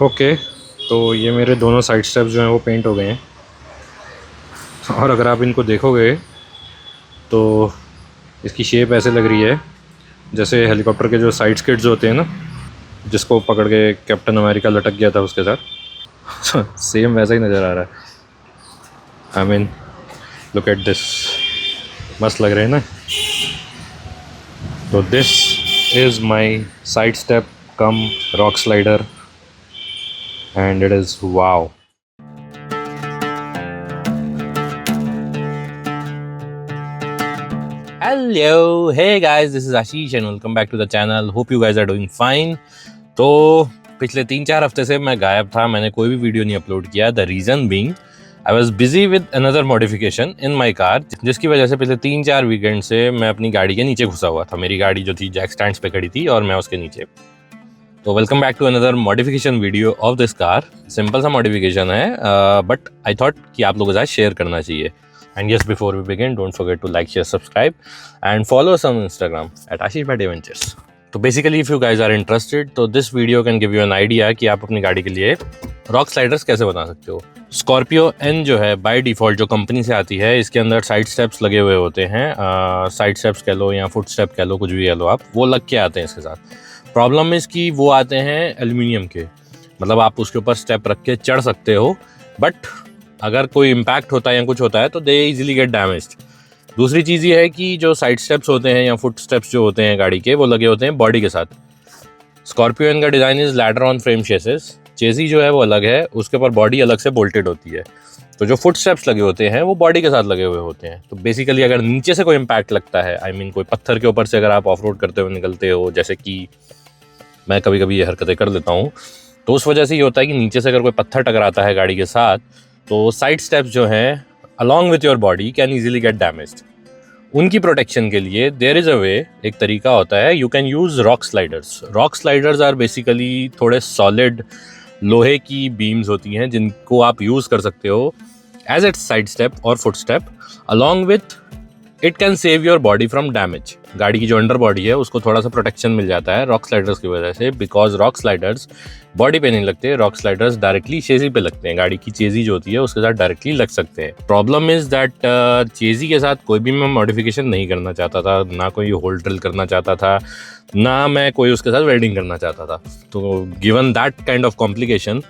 Okay, तो ये मेरे दोनों साइड स्टेप्स जो हैं वो पेंट हो गए हैं। और अगर आप इनको देखोगे तो इसकी शेप ऐसे लग रही है जैसे हेलीकॉप्टर के जो साइड स्किड्स होते हैं ना, जिसको पकड़ के कैप्टन अमेरिका लटक गया था उसके साथ। सेम वैसा ही नज़र आ रहा है। I mean look at this, मस्त लग रहे हैं ना। तो this is my side step come rock slider and it is wow. Hello, hey guys, this is Ashish and welcome back to the channel. Hope you guys are doing fine. तो पिछले 3-4 हफ्ते से मैं गायब था, मैंने कोई भी वीडियो नहीं अपलोड किया। The reason being I was busy with another modification in my car, जिसकी वजह से पिछले 3-4 वीकेंड से मैं अपनी गाड़ी के नीचे घुसा हुआ था। मेरी गाड़ी जो थी जैक स्टैंड्स पे खड़ी थी और मैं उसके नीचे। तो welcome back to another modification video of this car. Simple सा मॉडिफिकेशन है, बट आई थॉट कि आप लोगों के साथ शेयर करना चाहिए। And yes, before we begin, don't forget to like, share, subscribe and follow us on Instagram at Ashish Bhat Adventures. तो basically if you guys are interested तो this video can give you an idea कि आप अपनी गाड़ी के लिए rock sliders कैसे बना सकते हो। स्कॉर्पियो एन जो है बाय डिफ़ॉल्ट जो कंपनी से आती है, इसके अंदर साइड स्टेप्स लगे हुए होते हैं। साइड स्टेप्स कह लो या फुट स्टेप कह लो, कुछ भी कह लो आप, वो लग के आते हैं इसके साथ। प्रॉब्लम इसकी वो आते हैं एल्यूमिनियम के, मतलब आप उसके ऊपर स्टेप रख के चढ़ सकते हो, बट अगर कोई इम्पैक्ट होता है या कुछ होता है तो दे इजीली गेट डैमेज्ड। दूसरी चीज़ ये है कि जो साइड स्टेप्स होते हैं या फुट स्टेप्स जो होते हैं गाड़ी के, वो लगे होते हैं बॉडी के साथ। स्कॉर्पियो एन का design is ladder on frame chassis. Chassis जो है वो अलग है, उसके ऊपर बॉडी अलग से बोल्टेड होती है। तो जो फुट स्टेप्स लगे होते हैं वो बॉडी के साथ लगे हुए होते हैं। तो बेसिकली अगर नीचे से कोई इम्पैक्ट लगता है, आई मीन कोई पत्थर के ऊपर से अगर आप ऑफ रोड करते हुए निकलते हो, जैसे कि मैं कभी कभी ये हरकतें कर लेता हूँ, तो उस वजह से ये होता है कि नीचे से अगर कोई पत्थर टकराता है गाड़ी के साथ, तो साइड स्टेप्स जो हैं along with your body can easily get damaged. उनकी प्रोटेक्शन के लिए देयर इज़ अ वे, एक तरीका होता है, you can use rock sliders. Rock sliders are basically थोड़े सॉलिड लोहे की बीम्स होती हैं जिनको आप यूज़ कर सकते हो एज एट साइड स्टेप और foot step. Along with it can save your body from damage. गाड़ी की जो अंडर बॉडी है उसको थोड़ा सा प्रोटेक्शन मिल जाता है रॉक स्लाइडर्स की वजह से, बिकॉज रॉक स्लाइडर्स बॉडी पे नहीं लगते, रॉक स्लाइडर्स डायरेक्टली चेजी पे लगते हैं। गाड़ी की चेजी जो होती है उसके साथ डायरेक्टली लग सकते हैं। प्रॉब्लम इज दैट चेजी के साथ कोई भी मैं मॉडिफिकेशन नहीं करना चाहता था, ना कोई होल ड्रिल करना चाहता था, ना मैं कोई उसके साथ वेल्डिंग करना चाहता था। तो given that kind of complication,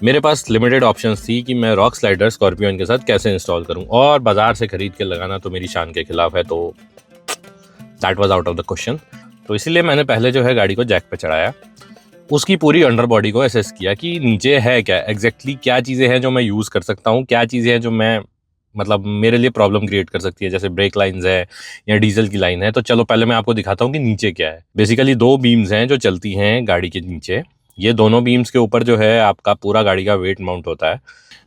मेरे पास लिमिटेड ऑप्शंस थी कि मैं रॉक स्लाइडर स्कॉर्पियो के साथ कैसे इंस्टॉल करूं, और बाजार से खरीद के लगाना तो मेरी शान के खिलाफ है, तो that was out of the question. तो इसीलिए मैंने पहले जो है गाड़ी को जैक पे चढ़ाया, उसकी पूरी अंडर बॉडी को असेस किया कि नीचे है क्या एग्जैक्टली, क्या चीज़ें हैं जो मैं यूज़ कर सकता हूँ, क्या चीज़ें हैं जो मैं मतलब मेरे लिए प्रॉब्लम क्रिएट कर सकती है, जैसे ब्रेक लाइंस है या डीजल की लाइन है। तो चलो पहले मैं आपको दिखाता हूँ कि नीचे क्या है। बेसिकली 2 बीम्स हैं जो चलती हैं गाड़ी के नीचे। ये दोनों बीम्स के ऊपर जो है आपका पूरा गाड़ी का वेट माउंट होता है।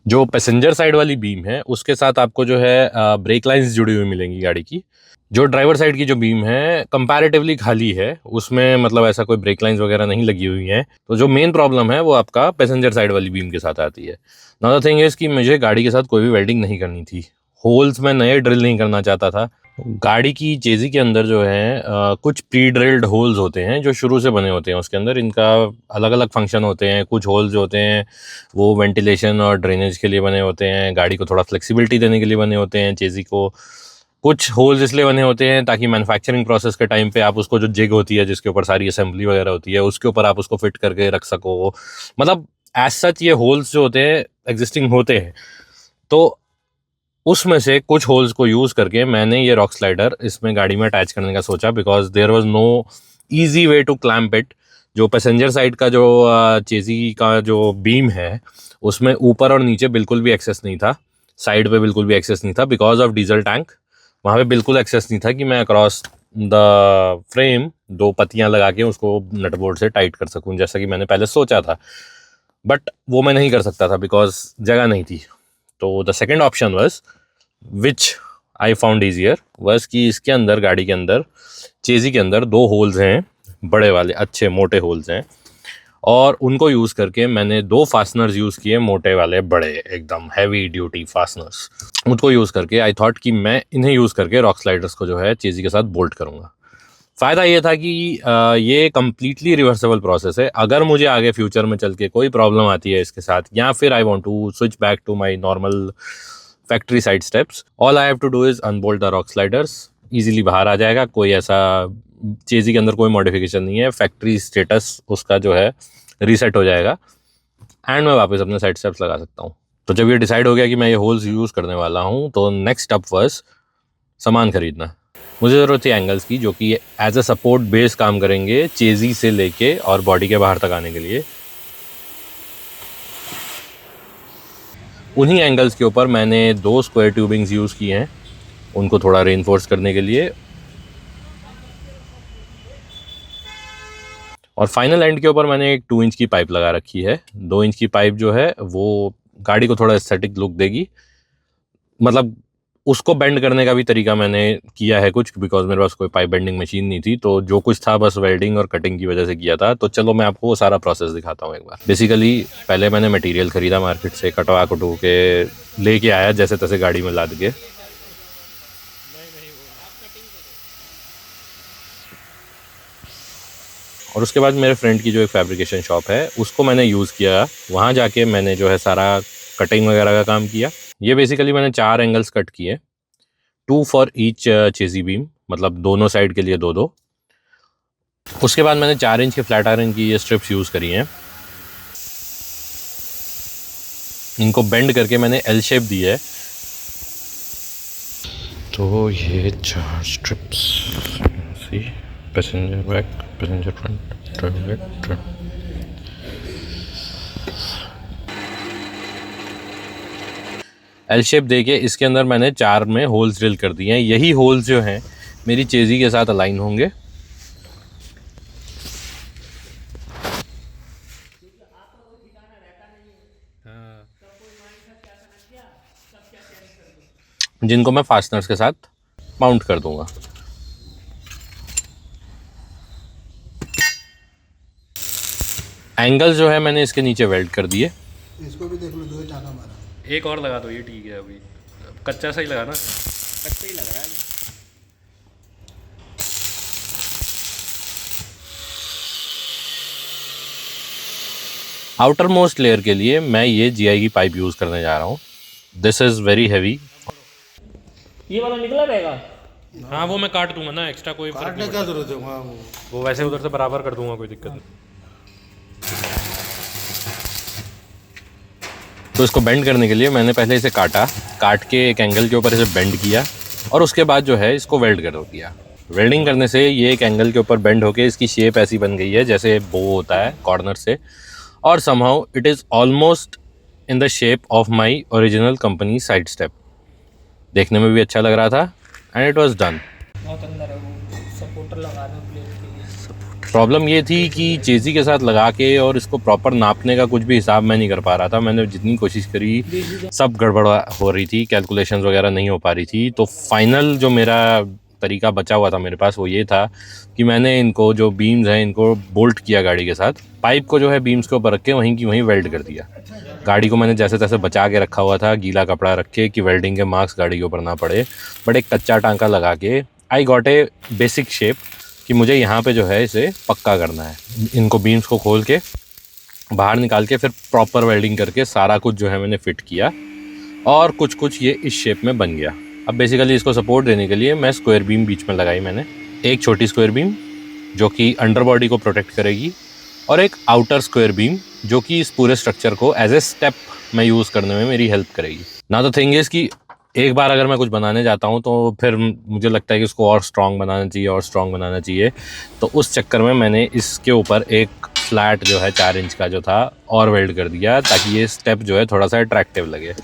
जो पैसेंजर साइड वाली बीम है उसके साथ आपको जो है ब्रेक लाइंस जुड़ी हुई मिलेंगी गाड़ी की। जो ड्राइवर साइड की जो बीम है कंपैरेटिवली खाली है, उसमें मतलब ऐसा कोई ब्रेक लाइंस वगैरह नहीं लगी हुई हैं। तो जो मेन प्रॉब्लम है वो आपका पैसेंजर साइड वाली बीम के साथ आती है। नाउ द थिंग इज कि मुझे गाड़ी के साथ कोई भी वेल्डिंग नहीं करनी थी, होल्स में नए ड्रिल नहीं करना चाहता था। गाड़ी की चेजी के अंदर जो है कुछ प्री ड्रिल्ड होल्स होते हैं जो शुरू से बने होते हैं उसके अंदर। इनका अलग अलग फंक्शन होते हैं। कुछ होल्स जो होते हैं वो वेंटिलेशन और ड्रेनेज के लिए बने होते हैं, गाड़ी को थोड़ा फ्लेक्सिबिलिटी देने के लिए बने होते हैं चेजी को। कुछ होल्स इसलिए बने होते हैं ताकि मैन्युफैक्चरिंग प्रोसेस के टाइम पे आप उसको, जो जिग होती है जिसके ऊपर सारी असेंबली वगैरह होती है, उसके ऊपर आप उसको फिट करके रख सको। मतलब एज सच ये होल्स जो होते हैं एग्जिस्टिंग होते हैं। तो उसमें से कुछ होल्स को यूज़ करके मैंने ये रॉक स्लाइडर इसमें गाड़ी में अटैच करने का सोचा, because there was no easy way to clamp it. जो पैसेंजर साइड का जो चेजी का जो बीम है उसमें ऊपर और नीचे बिल्कुल भी एक्सेस नहीं था, साइड पे बिल्कुल भी एक्सेस नहीं था, बिकॉज ऑफ डीजल टैंक। वहाँ पे बिल्कुल एक्सेस नहीं था कि मैं अक्रॉस द फ्रेम 2 पत्तियाँ लगा के उसको नट बोल्ट से टाइट कर सकूँ, जैसा कि मैंने पहले सोचा था। बट वो मैं नहीं कर सकता था बिकॉज जगह नहीं थी। तो the second option was, which I found easier, was कि इसके अंदर, गाड़ी के अंदर, चेजी के अंदर 2 होल्स हैं, बड़े वाले अच्छे मोटे होल्स हैं, और उनको यूज़ करके मैंने 2 फास्टनर्स यूज़ किए, मोटे वाले बड़े एकदम हैवी ड्यूटी फास्टनर्स। उनको यूज़ करके आई थॉट कि मैं इन्हें यूज़ करके रॉक स्लाइडर्स को जो है चेजी के साथ बोल्ट करूँगा। फ़ायदा ये था कि ये कम्प्लीटली रिवर्सेबल प्रोसेस है। अगर मुझे आगे फ्यूचर में चल के कोई प्रॉब्लम आती है इसके साथ, या फिर I want to switch back to my normal factory side steps, all I have to do is unbolt the rock sliders, easily बाहर आ जाएगा। कोई ऐसा चेज़ी के अंदर कोई मॉडिफिकेशन नहीं है, फैक्ट्री स्टेटस उसका जो है रीसेट हो जाएगा एंड मैं वापस अपने साइड स्टेप्स लगा सकता हूँ। तो जब ये डिसाइड हो गया कि मैं ये होल्स यूज़ करने वाला हूँ, तो नेक्स्ट अप वाज सामान खरीदना। मुझे ज़रूरत थी एंगल्स की, जो कि एज अ सपोर्ट बेस काम करेंगे चेज़ी से लेके और बॉडी के बाहर तक आने के लिए। उन्हीं एंगल्स के ऊपर मैंने 2 स्क्वायर ट्यूबिंग्स यूज़ किए हैं, उनको थोड़ा रेनफोर्स करने के लिए। और फाइनल एंड के ऊपर मैंने एक 2 इंच की पाइप लगा रखी है। 2 इंच की पाइप जो है वो गाड़ी को थोड़ा एस्थेटिक लुक देगी। मतलब उसको बेंड करने का भी तरीका मैंने किया है कुछ, बिकॉज मेरे पास कोई पाइप बेंडिंग मशीन नहीं थी, तो जो कुछ था बस वेल्डिंग और कटिंग की वजह से किया था। तो चलो मैं आपको वो सारा प्रोसेस दिखाता हूँ एक बार। बेसिकली पहले मैंने मटेरियल खरीदा मार्केट से, कटवा कटू के लेके आया जैसे तैसे गाड़ी में लाद के। और उसके बाद मेरे फ्रेंड की जो एक फैब्रिकेशन शॉप है उसको मैंने यूज़ किया। वहाँ जाके मैंने जो है सारा कटिंग वगैरह का काम किया। ये बेसिकली मैंने 4 एंगल्स कट किए, 2 फॉर ईच चेज़ी बीम, मतलब दोनों साइड के लिए 2-2। उसके बाद मैंने 4 इंच के फ्लैट आयरन की ये स्ट्रिप्स यूज़ करी हैं। इनको बेंड करके मैंने एल शेप दी है। तो ये 4 strips, passenger back, passenger front, driver back, L shape देके इसके अंदर मैंने 4 में होल्स ड्रिल कर दिए हैं। यही होल्स जो हैं मेरी चेज़ी के साथ अलाइन होंगे। जिनको मैं फास्टनर्स के साथ माउंट कर दूंगा। एंगल जो है मैंने इसके नीचे वेल्ड कर दिए। इसको भी देख लो, 2 टाका मारा। एक और लगा दो, ये ठीक है। अभी कच्चा सा ही लगा ना, कच्चा ही लग रहा है। आउटर मोस्ट लेयर के लिए मैं ये जीआई की पाइप यूज़ करने जा रहा हूँ। This is very heavy. ये वाला निकला रहेगा। हाँ वो मैं काट दूंगा ना, एक्स्ट्रा कोई फर्क काटने नहीं क्या जरूरत है वहाँ पड़ता। वो वैसे उधर से बराबर कर दूंगा, कोई दिक्कत नहीं। तो इसको बेंड करने के लिए मैंने पहले इसे काट के एक एंगल के ऊपर इसे बेंड किया, और उसके बाद जो है इसको वेल्ड कर दिया। वेल्डिंग करने से ये एक एंगल के ऊपर बेंड होके इसकी शेप ऐसी बन गई है जैसे बो होता है कॉर्नर से, और somehow it is almost in the shape of my original company side step. देखने में भी अच्छा लग रहा था एंड इट वॉज डन। बहुत अंदर है, वो सपोर्टर लगा दो प्लेट के लिए। प्रॉब्लम ये थी कि चेज़ी के साथ लगा के और इसको प्रॉपर नापने का कुछ भी हिसाब मैं नहीं कर पा रहा था। मैंने जितनी कोशिश करी सब गड़बड़ हो रही थी, कैलकुलेशंस वगैरह नहीं हो पा रही थी। तो फाइनल जो मेरा तरीका बचा हुआ था मेरे पास वो ये था कि मैंने इनको जो बीम्स हैं इनको बोल्ट किया गाड़ी के साथ, पाइप को जो है बीम्स के ऊपर रख के वहीं की वहीं वेल्ड कर दिया। गाड़ी को मैंने जैसे तैसे बचा के रखा हुआ था, गीला कपड़ा रख के, कि वेल्डिंग के मार्क्स गाड़ी के ऊपर ना पड़े। बट एक कच्चा टांका लगा के I got a basic shape कि मुझे यहाँ पे जो है इसे पक्का करना है। इनको बीम्स को खोल के बाहर निकाल के फिर प्रॉपर वेल्डिंग करके सारा कुछ जो है मैंने फिट किया, और कुछ कुछ ये इस शेप में बन गया। अब बेसिकली इसको सपोर्ट देने के लिए मैं स्क्वायर बीम बीच में लगाई मैंने, एक छोटी स्क्वायर बीम जो कि अंडर बॉडी को प्रोटेक्ट करेगी, और एक आउटर स्क्वायर बीम जो कि इस पूरे स्ट्रक्चर को एज ए स्टेप में यूज़ करने में मेरी हेल्प करेगी। ना तो थिंग इज़ कि एक बार अगर मैं कुछ बनाने जाता हूँ तो फिर मुझे लगता है कि उसको और स्ट्रॉन्ग बनाना चाहिए और स्ट्रॉन्ग बनाना चाहिए। तो उस चक्कर में मैंने इसके ऊपर एक फ्लैट जो है 4 इंच का जो था और वेल्ड कर दिया, ताकि ये स्टेप जो है थोड़ा सा अट्रैक्टिव लगे।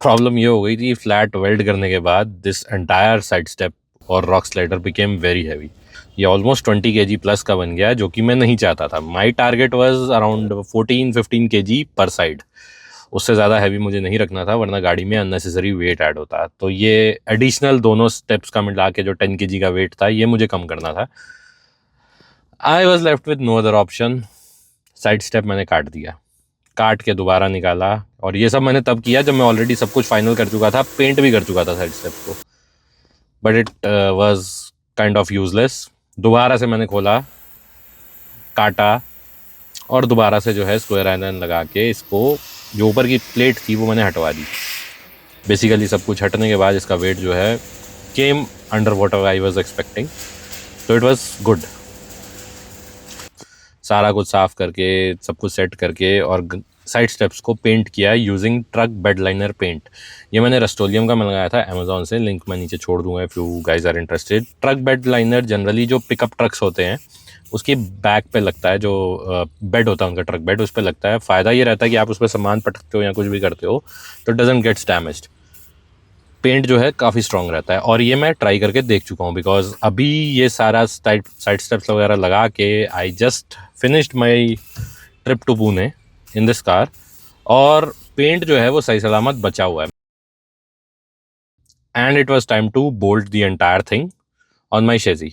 प्रॉब्लम ये हो गई थी फ्लैट वेल्ड करने के बाद दिस एंटायर साइड स्टेप और rock slider became very heavy. ये ऑलमोस्ट 20 kg प्लस का बन गया, जो कि मैं नहीं चाहता था। My target was around 14-15 kg पर साइड। उससे ज़्यादा हैवी मुझे नहीं रखना था, वरना गाड़ी में अननेसेसरी वेट ऐड होता। तो ये एडिशनल दोनों स्टेप्स का मिला के जो 10 kg का वेट था ये मुझे कम करना था। I was left with no other option. Side step मैंने काट के दोबारा निकाला, और ये सब मैंने तब किया जब मैं ऑलरेडी सब कुछ फाइनल कर चुका था, पेंट भी कर चुका था साइड स्टेप को, but it was kind of useless. दोबारा से मैंने खोला, काटा, और दोबारा से जो है स्क्वायर आयरन लगा के इसको, जो ऊपर की प्लेट थी वो मैंने हटवा दी। बेसिकली सब कुछ हटने के बाद इसका वेट जो है came under water I was expecting, तो इट वाज गुड। सारा कुछ साफ़ करके सब कुछ सेट करके और साइड स्टेप्स को पेंट किया using truck bed liner paint. ये मैंने रस्टोलियम का मंगाया था अमेज़ॉन से, लिंक मैं नीचे छोड़ दूंगा if you guys are interested. Truck bed liner generally जो पिकअप ट्रक्स होते हैं उसकी बैक पे लगता है, जो बेड होता है उनका ट्रक बेड, उस पर लगता है। फ़ायदा ये रहता है कि आप उस पर सामान पटकते हो या कुछ भी करते हो तो डजंट गेट्स डैमेज्ड। पेंट जो है काफ़ी स्ट्रॉन्ग रहता है, और ये मैं ट्राई करके देख चुका हूँ, बिकॉज अभी ये सारा साइड स्टेप्स वगैरह लगा के I just finished my trip to Pune in this car, और पेंट जो है वो सही सलामत बचा हुआ है। And it was time to bolt the entire thing on my शेजी।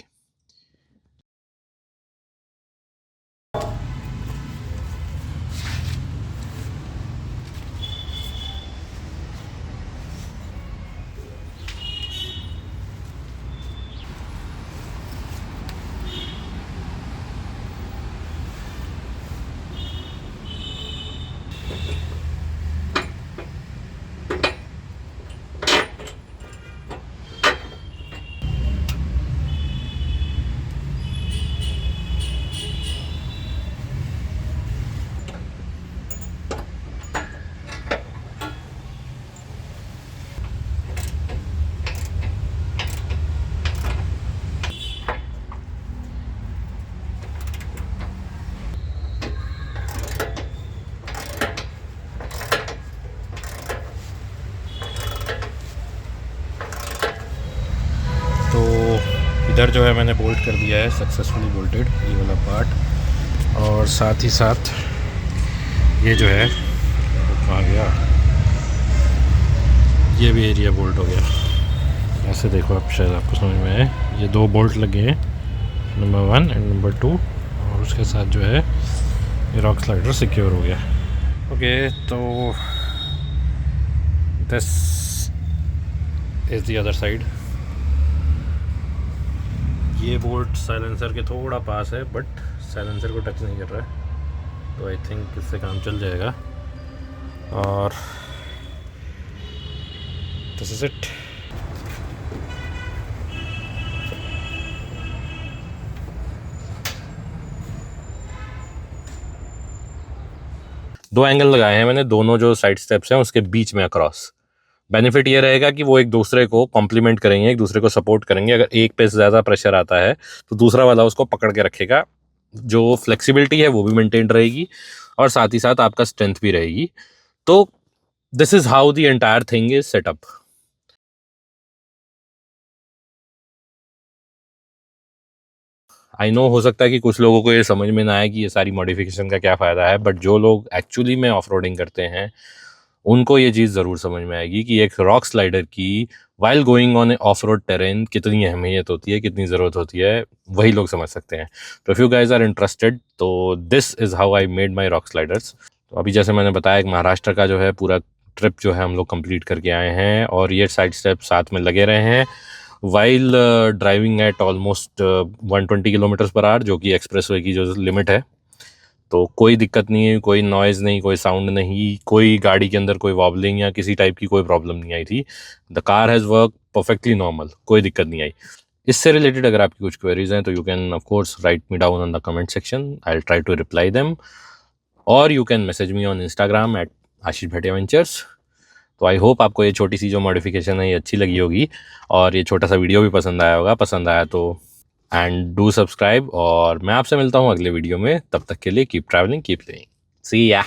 तो इधर जो है मैंने बोल्ट कर दिया है, सक्सेसफुली बोल्टेड ये वाला पार्ट, और साथ ही साथ ये जो है कहाँ गया, ये भी एरिया बोल्ट हो गया। ऐसे देखो आप, शायद आपको समझ में आए, ये 2 बोल्ट लगे हैं, नंबर 1 एंड नंबर 2, और उसके साथ जो है ये रॉक स्लाइडर सिक्योर हो गया। ओके, तो this is the other side. ये बोल्ट साइलेंसर के थोड़ा पास है, बट साइलेंसर को टच नहीं कर रहा है, तो आई थिंक इससे काम चल जाएगा। और दिस इज इट। दो एंगल लगाए हैं मैंने, दोनों जो साइड स्टेप्स हैं उसके बीच में अक्रॉस। बेनिफिट ये रहेगा कि वो एक दूसरे को कॉम्प्लीमेंट करेंगे, एक दूसरे को सपोर्ट करेंगे। अगर एक पे ज़्यादा प्रेशर आता है तो दूसरा वाला उसको पकड़ के रखेगा, जो फ्लेक्सिबिलिटी है वो भी मेंटेन रहेगी, और साथ ही साथ आपका स्ट्रेंथ भी रहेगी। तो this is how the entire thing is setup. I know हो सकता है कि कुछ लोगों को ये समझ में ना आए कि ये सारी मॉडिफिकेशन का क्या फ़ायदा है, बट जो लोग एक्चुअली में ऑफ रोडिंग करते हैं उनको ये चीज़ ज़रूर समझ में आएगी कि एक रॉक स्लाइडर की while going on A of road terrain कितनी अहमियत होती है, कितनी ज़रूरत होती है, वही लोग समझ सकते हैं। तो if you guys are interested, तो this is how I made my rock sliders. तो अभी जैसे मैंने बताया, एक महाराष्ट्र का जो है पूरा ट्रिप जो है हम लोग कंप्लीट करके आए हैं, और ये साइड स्टेप साथ में लगे रहे हैं while driving eight almost 120 kilometres per hour, जो कि एक्सप्रेसवे की जो लिमिट है। तो कोई दिक्कत नहीं है, कोई नॉइज़ नहीं, कोई साउंड नहीं, कोई गाड़ी के अंदर कोई वॉबलिंग या किसी टाइप की कोई प्रॉब्लम नहीं आई थी। The car has work perfectly normal, कोई दिक्कत नहीं आई। इससे रिलेटेड अगर आपकी कुछ क्वेरीज हैं तो you can of course write me down on the comment section, I will try to reply them, और you can message me on Instagram at Ashish Bhatia ventures. तो आई होप आपको ये छोटी सी जो मॉडिफिकेशन है ये अच्छी लगी होगी, और ये छोटा सा वीडियो भी पसंद आया होगा। पसंद आया तो एंड डू सब्सक्राइब, और मैं आपसे मिलता हूँ अगले वीडियो में। तब तक के लिए कीप ट्रैवलिंग, कीप लिविंग, सी या।